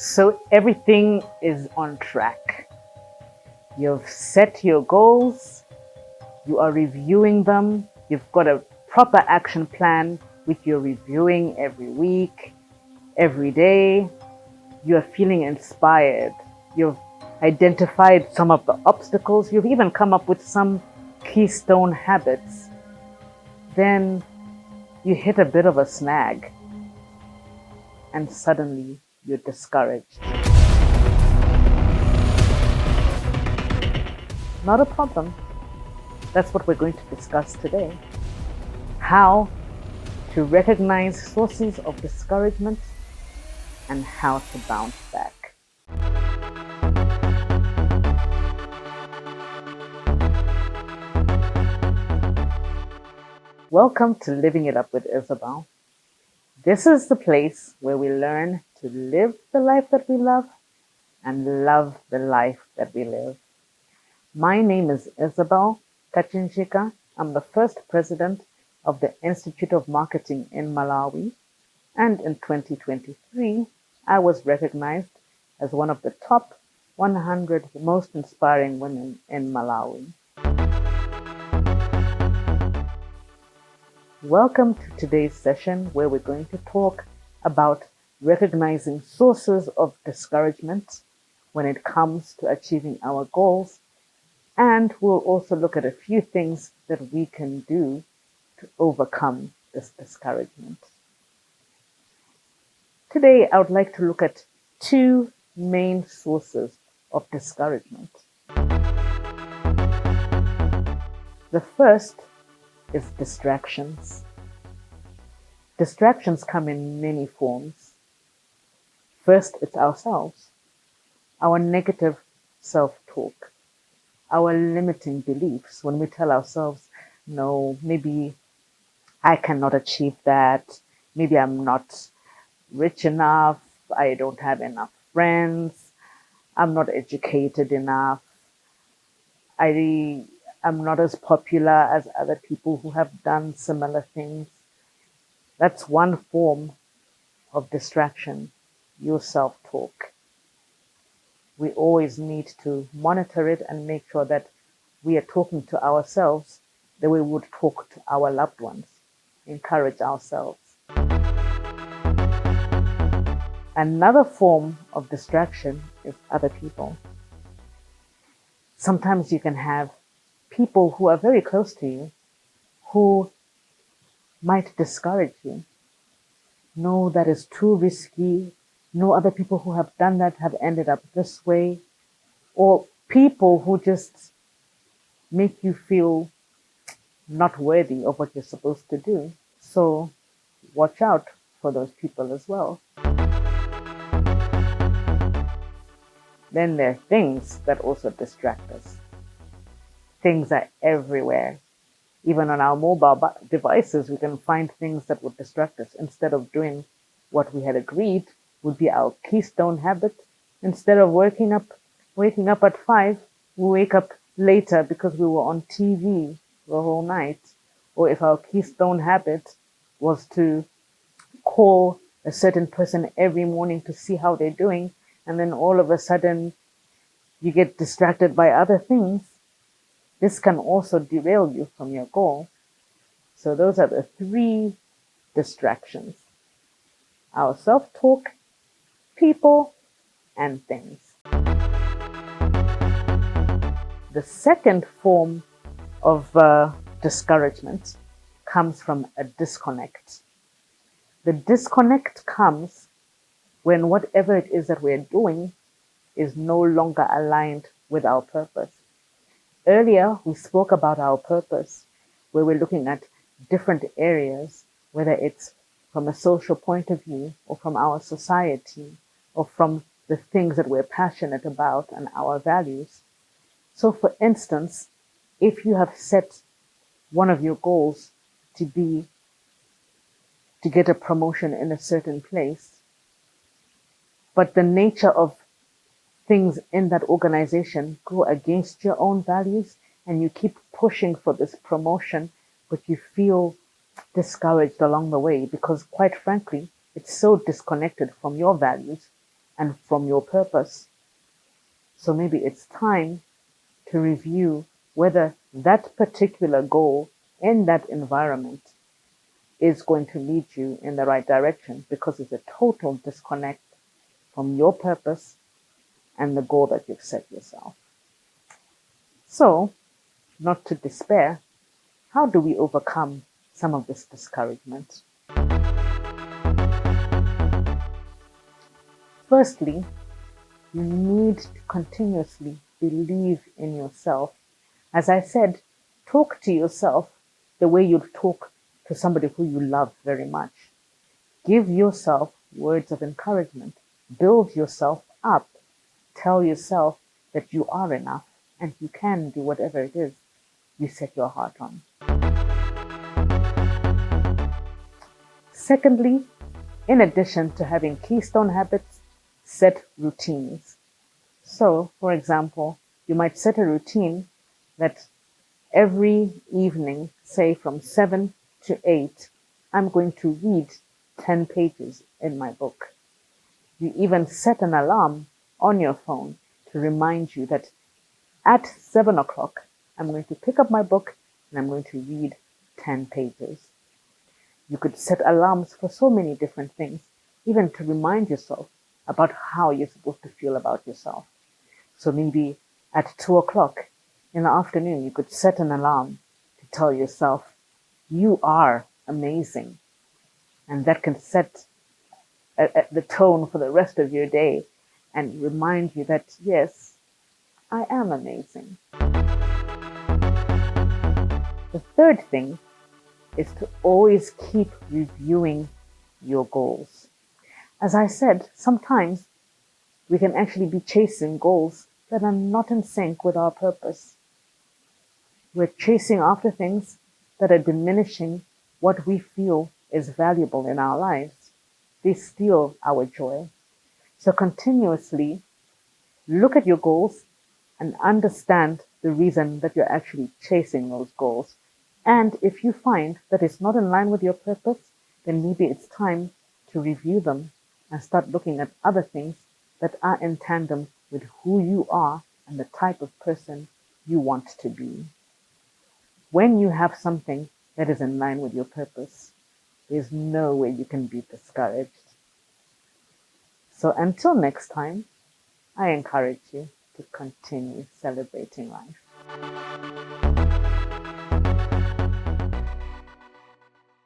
So everything is on track. You've set your goals, you are reviewing them, you've got a proper action plan which you're reviewing every week, every day. You're feeling inspired. You've identified some of the obstacles, you've even come up with some keystone habits. Then you hit a bit of a snag and suddenly you're discouraged. Not a problem. That's what we're going to discuss today. How to recognize sources of discouragement and how to bounce back. Welcome to Living It Up with Isabel. This is the place where we learn to live the life that we love and love the life that we live. My name is Isabel Kachinchika. I'm the first president of the Institute of Marketing in Malawi. And in 2023, I was recognized as one of the top 100 most inspiring women in Malawi. Welcome to today's session where we're going to talk about recognizing sources of discouragement when it comes to achieving our goals. And we'll also look at a few things that we can do to overcome this discouragement. Today, I would like to look at two main sources of discouragement. The first is distractions. Distractions come in many forms. First, it's ourselves, our negative self-talk, our limiting beliefs when we tell ourselves, no, maybe I cannot achieve that. Maybe I'm not rich enough. I don't have enough friends. I'm not educated enough. I am not as popular as other people who have done similar things. That's one form of distraction, your self-talk. We always need to monitor it and make sure that we are talking to ourselves the way we would talk to our loved ones, encourage ourselves. Another form of distraction is other people. Sometimes you can have people who are very close to you who might discourage you. No, that is too risky. No, other people who have done that have ended up this way. Or people who just make you feel not worthy of what you're supposed to do. So watch out for those people as well. Then there are things that also distract us. Things are everywhere. Even on our mobile devices, we can find things that would distract us. Instead of doing what we had agreed would be our keystone habit. Instead of waking up at 5, we wake up later because we were on TV the whole night. Or if our keystone habit was to call a certain person every morning to see how they're doing, and then all of a sudden you get distracted by other things, this can also derail you from your goal. So those are the 3 distractions: our self-talk, people, and things. The second form of discouragement comes from a disconnect. The disconnect comes when whatever it is that we're doing is no longer aligned with our purpose. Earlier, we spoke about our purpose, where we're looking at different areas, whether it's from a social point of view or from our society or from the things that we're passionate about and our values. So for instance, if you have set one of your goals to get a promotion in a certain place, but the nature of things in that organization go against your own values and you keep pushing for this promotion, but you feel discouraged along the way because, quite frankly, it's so disconnected from your values and from your purpose. So maybe it's time to review whether that particular goal in that environment is going to lead you in the right direction, because it's a total disconnect from your purpose and the goal that you've set yourself. So, not to despair, how do we overcome some of this discouragement? Firstly, you need to continuously believe in yourself. As I said, talk to yourself the way you'd talk to somebody who you love very much. Give yourself words of encouragement. Build yourself up. Tell yourself that you are enough and you can do whatever it is you set your heart on. Secondly, in addition to having keystone habits, set routines. So, for example, you might set a routine that every evening, say from 7 to 8, I'm going to read 10 pages in my book. You even set an alarm on your phone to remind you that at 7 o'clock, I'm going to pick up my book and I'm going to read 10 pages. You could set alarms for so many different things, even to remind yourself about how you're supposed to feel about yourself. So maybe at 2 o'clock in the afternoon, you could set an alarm to tell yourself, you are amazing. And that can set the tone for the rest of your day and remind you that, yes, I am amazing. The third thing is to always keep reviewing your goals. As I said, sometimes we can actually be chasing goals that are not in sync with our purpose. We're chasing after things that are diminishing what we feel is valuable in our lives. They steal our joy. So continuously look at your goals and understand the reason that you're actually chasing those goals. And if you find that it's not in line with your purpose, then maybe it's time to review them and start looking at other things that are in tandem with who you are and the type of person you want to be. When you have something that is in line with your purpose, there's no way you can be discouraged. So until next time, I encourage you to continue celebrating life.